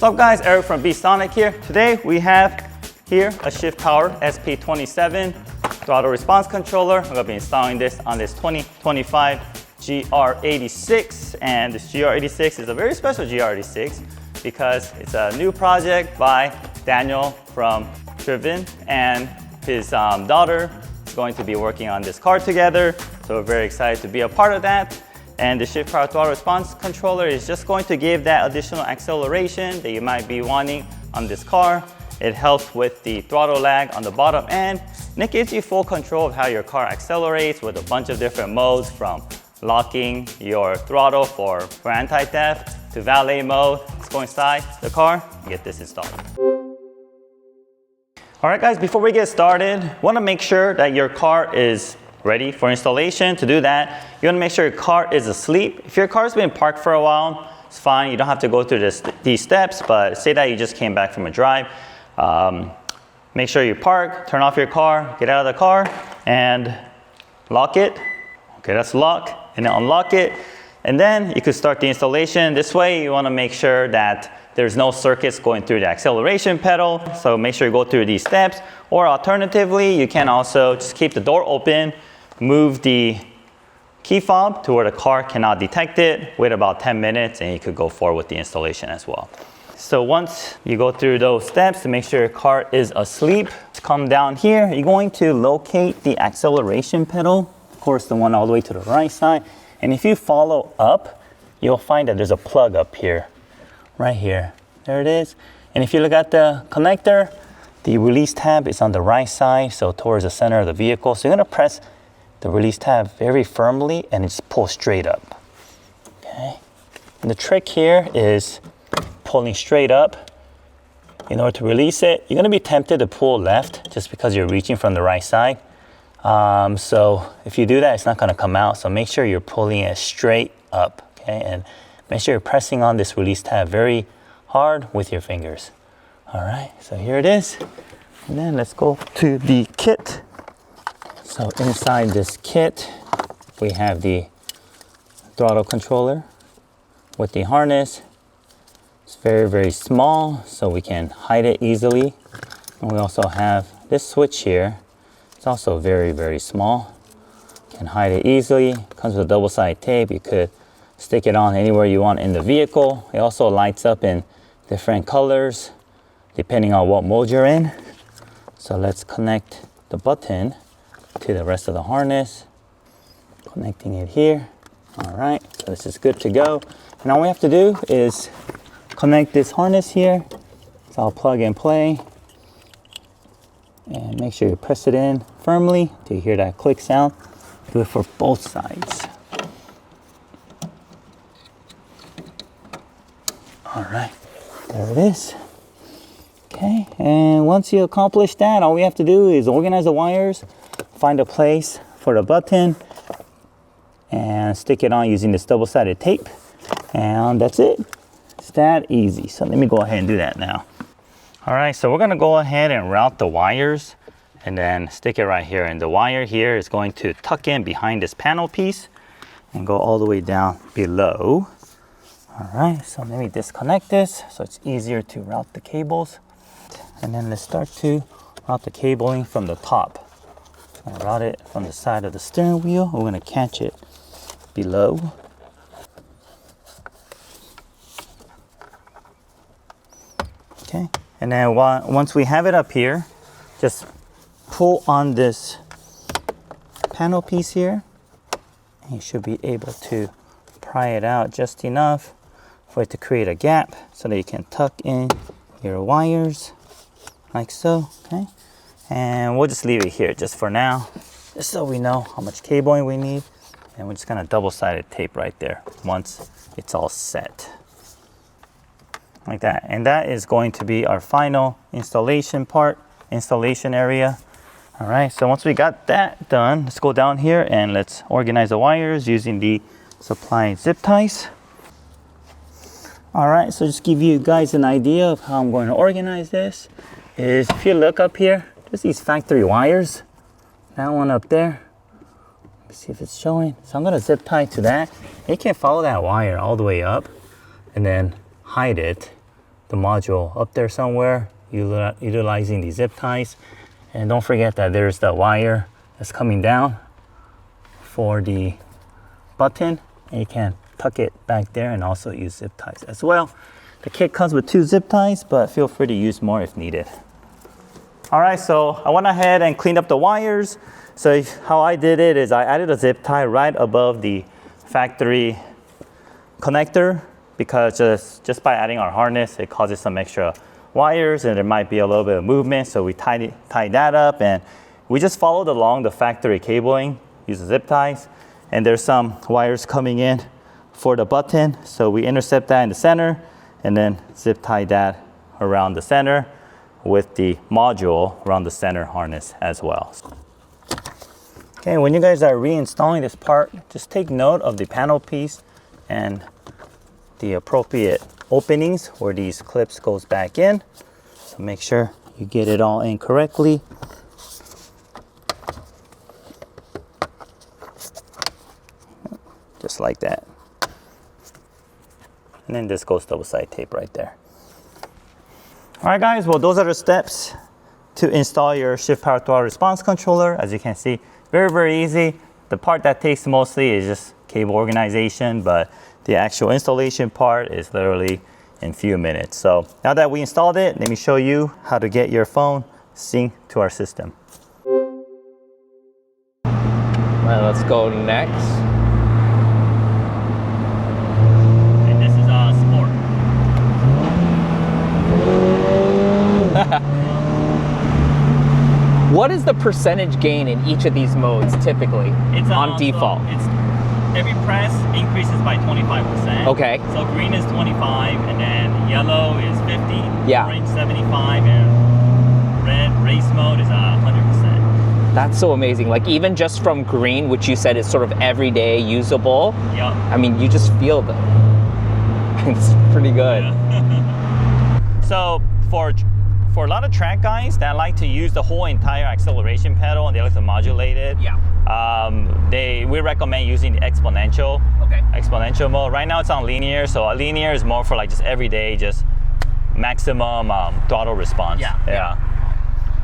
What's up guys, Eric from VSonic here. Today we have here a ShiftPower SP27 throttle response controller. I'm gonna be installing this on this 2025 GR86, and this GR86 is a very special GR86 because it's a new project by Daniel from Driven, and his daughter is going to be working on this car together. So we're very excited to be a part of that. And the ShiftPower Throttle Response Controller is just going to give that additional acceleration that you might be wanting on this car. It helps with the throttle lag on the bottom end, and it gives you full control of how your car accelerates with a bunch of different modes, from locking your throttle for anti-theft to valet mode. Let's go inside the car and get this installed. All right guys, before we get started, want to make sure that your car is ready for installation. To do that, you want to make sure your car is asleep. If your car's been parked for a while, it's fine. You don't have to go through these steps, but say that you just came back from a drive. Make sure you park, turn off your car, get out of the car, and lock it. Okay, that's lock, and then unlock it. And then you could start the installation. This way, you want to make sure that there's no circuits going through the acceleration pedal. So make sure you go through these steps. Or alternatively, you can also just keep the door open, move the key fob to where the car cannot detect it, wait about 10 minutes, and you could go forward with the installation as well. So once you go through those steps to make sure your car is asleep, come down here, you're going to locate the acceleration pedal, of course the one all the way to the right side. And if you follow up, you'll find that there's a plug up here, right here. There it is. And if you look at the connector, the release tab is on the right side, so towards the center of the vehicle. So you're gonna press the release tab very firmly and it's pull straight up, okay? And the trick here is pulling straight up. In order to release it, you're gonna be tempted to pull left just because you're reaching from the right side. So if you do that, it's not gonna come out. So make sure you're pulling it straight up, okay? And make sure you're pressing on this release tab very hard with your fingers. All right, so here it is. And then let's go to the kit. So inside this kit, we have the throttle controller with the harness. It's very, very small, so we can hide it easily. And we also have this switch here. It's also very, very small. You can hide it easily. Comes with double-sided tape. You could stick it on anywhere you want in the vehicle. It also lights up in different colors depending on what mode you're in. So let's connect the button to the rest of the harness. Connecting it here. All right, so this is good to go. And all we have to do is connect this harness here. It's all plug and play. And make sure you press it in firmly till you hear that click sound. Do it for both sides. All right, there it is. Okay, and once you accomplish that, all we have to do is organize the wires, find a place for the button, and stick it on using this double-sided tape. And that's it. It's that easy. So let me go ahead and do that now. All right, so we're gonna go ahead and route the wires and then stick it right here. And the wire here is going to tuck in behind this panel piece and go all the way down below. All right, so let me disconnect this so it's easier to route the cables. And then let's start to route the cabling from the top. I'm gonna route it from the side of the steering wheel. We're gonna catch it below. Okay, and then once we have it up here, just pull on this panel piece here, and you should be able to pry it out just enough for it to create a gap so that you can tuck in your wires like so, okay? And we'll just leave it here just for now, just so we know how much cabling we need. And we're just gonna double-sided tape right there once it's all set. Like that. And that is going to be our final installation area. All right, so once we got that done, let's go down here and let's organize the wires using the supply zip ties. All right, so just give you guys an idea of how I'm going to organize this. Is if you look up here, there's these factory wires. That one up there. Let's see if it's showing. So I'm gonna zip tie to that. You can follow that wire all the way up and then hide it the module up there somewhere, utilizing the zip ties. And don't forget that there's the wire that's coming down for the button, and you can tuck it back there and also use zip ties as well. The kit comes with 2 zip ties, but feel free to use more if needed. All right, so I went ahead and cleaned up the wires. So how I did it is I added a zip tie right above the factory connector, because just by adding our harness, it causes some extra wires and there might be a little bit of movement. So we tied that up, and we just followed along the factory cabling, use the zip ties, and there's some wires coming in for the button. So we intercept that in the center and then zip tie that around the center with the module around the center harness as well. Okay, when you guys are reinstalling this part, just take note of the panel piece and the appropriate openings where these clips goes back in. So make sure you get it all in correctly. Just like that. And then this goes double side tape right there. All right guys, well those are the steps to install your ShiftPower Throttle Response Controller. As you can see, very, very easy. The part that takes mostly is just cable organization, but the actual installation part is literally in a few minutes. So now that we installed it, let me show you how to get your phone synced to our system. All right, let's go next. And this is Sport. What is the percentage gain in each of these modes typically? It's on default. So it's every press increases by 25%. Okay. So green is 25, and then yellow is 50, yeah. Orange 75, and red race mode is 100%. That's so amazing. Like even just from green, which you said is sort of everyday usable. Yep. I mean, you just feel them. It's pretty good. Yeah. So for a lot of track guys that like to use the whole entire acceleration pedal and they like to modulate it, yeah. We recommend using the exponential mode. Right now it's on linear, so a linear is more for like just everyday, just maximum throttle response. Yeah.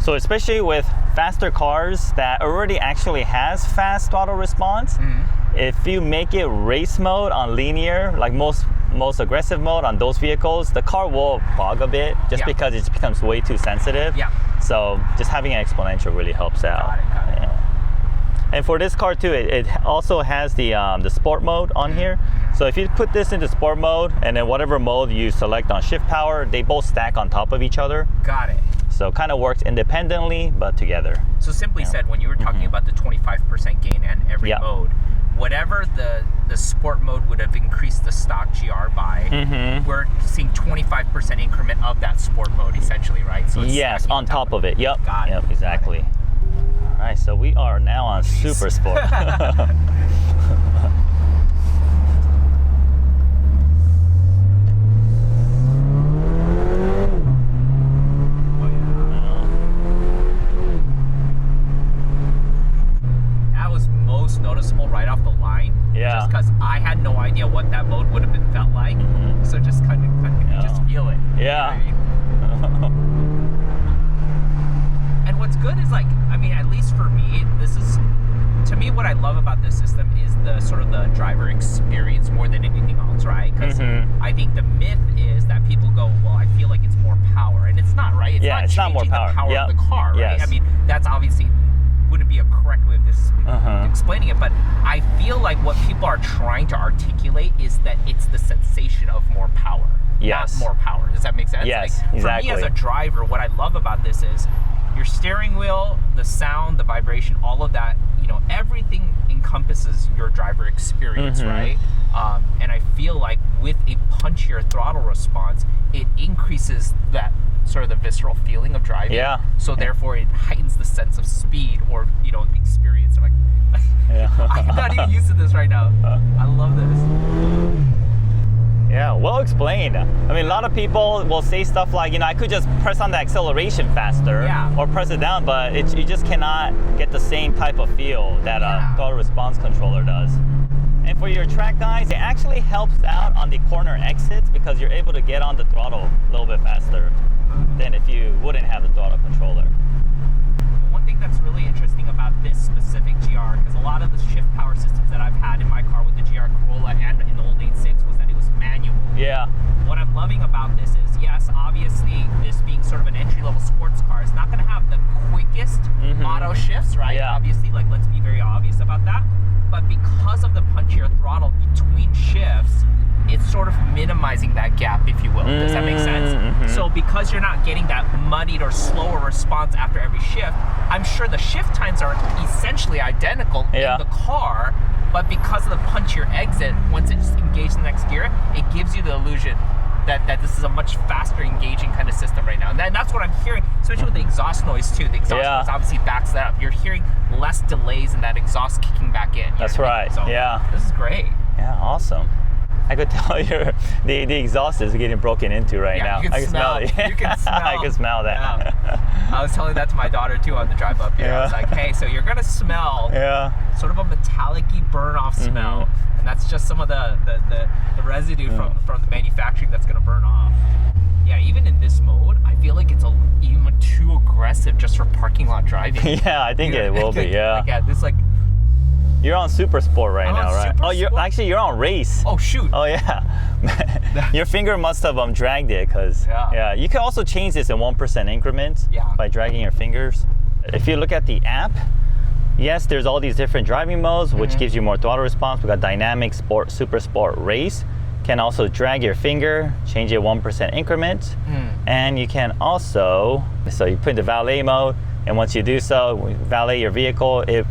So especially with faster cars that already actually has fast throttle response, if you make it race mode on linear, like most aggressive mode on those vehicles, the car will bog a bit just because it becomes way too sensitive. Yeah. So just having an exponential really helps out. Got it. Yeah. And for this car too, it also has the sport mode on here. So if you put this into sport mode and then whatever mode you select on ShiftPower, they both stack on top of each other. Got it. So kind of works independently, but together. So simply said, when you were talking about the 25% gain and every mode, whatever the sport mode would have increased the stock GR by, we're seeing 25% increment of that sport mode essentially, right? So yes, on top of it. Yep. Got it. Yep, exactly. All right, so we are now on Super Sport. Noticeable right off the line, just because I had no idea what that mode would have been felt like. So just kind of just feel it. Yeah. You know what I mean? And what's good is, like, I mean, at least for me, this is, to me, what I love about this system is the sort of the driver experience more than anything else, right? Because I think the myth is that people go, well, I feel like it's more power, and it's not, right? It's not more power. The power of the car, right? I mean, that's obviously wouldn't be a correct way of this explaining it, but I feel like what people are trying to articulate is that it's the sensation of more power, not more power. Does that make sense? Yes, like, exactly. For me as a driver, what I love about this is your steering wheel, the sound, the vibration, all of that, you know, everything encompasses your driver experience, right? And I feel like with a punchier throttle response, it increases that sort of the visceral feeling of driving. Yeah. So therefore it heightens the sense of speed or, you know, experience. I'm like, I'm not even used to this right now. I love this. Yeah, well explained. I mean, a lot of people will say stuff like, I could just press on the acceleration faster or press it down, but you just cannot get the same type of feel that a throttle response controller does. And for your track guys, it actually helps out on the corner exits because you're able to get on the throttle a little bit faster than if you wouldn't have the throttle controller. One thing that's really interesting about this specific GR, because a lot of the ShiftPower systems that I've had in my car with the GR Corolla and in the old 86 was that it was manual. Yeah. What I'm loving about this is, yes, obviously this being sort of an entry-level sports car, it's not going to have the quickest auto shifts, right? Yeah. Obviously, like, let's be very obvious about that. But because of the punchier throttle between shifts, it's sort of minimizing that gap, if you will. Does that make sense? So because you're not getting that muddied or slower response after every shift, I'm sure the shift times are essentially identical in the car, but because of the punchier exit, once it's engaged in the next gear, it gives you the illusion that this is a much faster engaging kind of system right now. And that's what I'm hearing, especially with the exhaust noise too. The exhaust noise obviously backs that up. You're hearing less delays in that exhaust kicking back in. That's right, so this is great. Yeah, awesome. I could tell the exhaust is getting broken into right now. You can smell it. You can smell. I can smell that. Yeah. I was telling that to my daughter too on the drive up here. I was like, hey, so you're gonna smell sort of a metallic-y burn-off smell, and that's just some of the residue from the manufacturing that's gonna burn off. Yeah, even in this mode, I feel like it's even too aggressive just for parking lot driving. Yeah, I think it will be. Yeah. Like, this like. You're on Super Sport right now, right? Oh, you're on race. Oh shoot. Oh yeah. Your finger must have dragged it, because you can also change this in 1% increments by dragging your fingers. If you look at the app, yes, there's all these different driving modes, which gives you more throttle response. We got dynamic, sport, super sport, race. Can also drag your finger, change it 1% increments, and you can also, so you put in the valet mode, and once you do so, valet your vehicle, it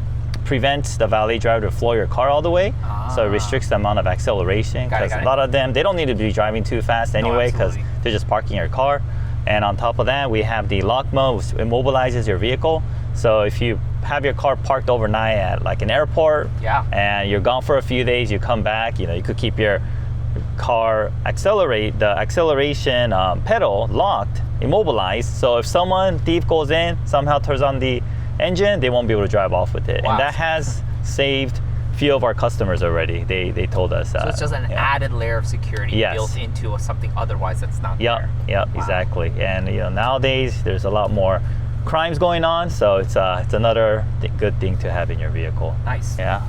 prevents the valet driver to floor your car all the way, so it restricts the amount of acceleration, because a lot of them, they don't need to be driving too fast anyway, because they're just parking your car. And on top of that, we have the lock mode, which immobilizes your vehicle. So if you have your car parked overnight at like an airport, and you're gone for a few days, you come back, you could keep your car the acceleration pedal locked, immobilized. So if thief goes in, somehow turns on the engine, they won't be able to drive off with it. And that has saved a few of our customers already. They told us. So it's just an added layer of security built into something otherwise that's not there. Yep, exactly. And nowadays there's a lot more crimes going on, so it's another good thing to have in your vehicle. Nice. Yeah.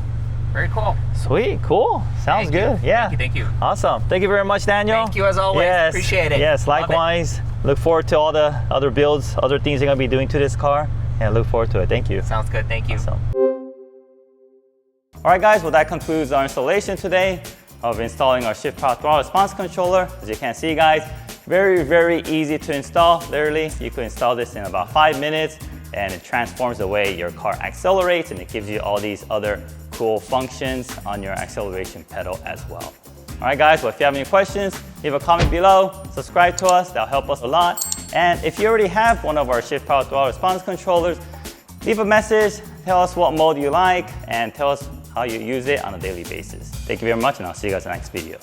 Very cool. Sweet, cool. Sounds good. Yeah. Thank you. Awesome. Thank you very much, Daniel. Thank you as always. Yes. Appreciate it. Yes, likewise. Look forward to all the other builds, other things you're going to be doing to this car. And look forward to it. Thank you. Sounds good. Thank you. Awesome. All right, guys. Well, that concludes our installation today of installing our ShiftPower Throttle Response Controller. As you can see, guys, very, very easy to install. Literally, you could install this in about 5 minutes, and it transforms the way your car accelerates, and it gives you all these other cool functions on your acceleration pedal as well. All right, guys. Well, if you have any questions, leave a comment below. Subscribe to us. That'll help us a lot. And if you already have one of our ShiftPower Throttle Response Controllers, leave a message, tell us what mode you like, and tell us how you use it on a daily basis. Thank you very much, and I'll see you guys in the next video.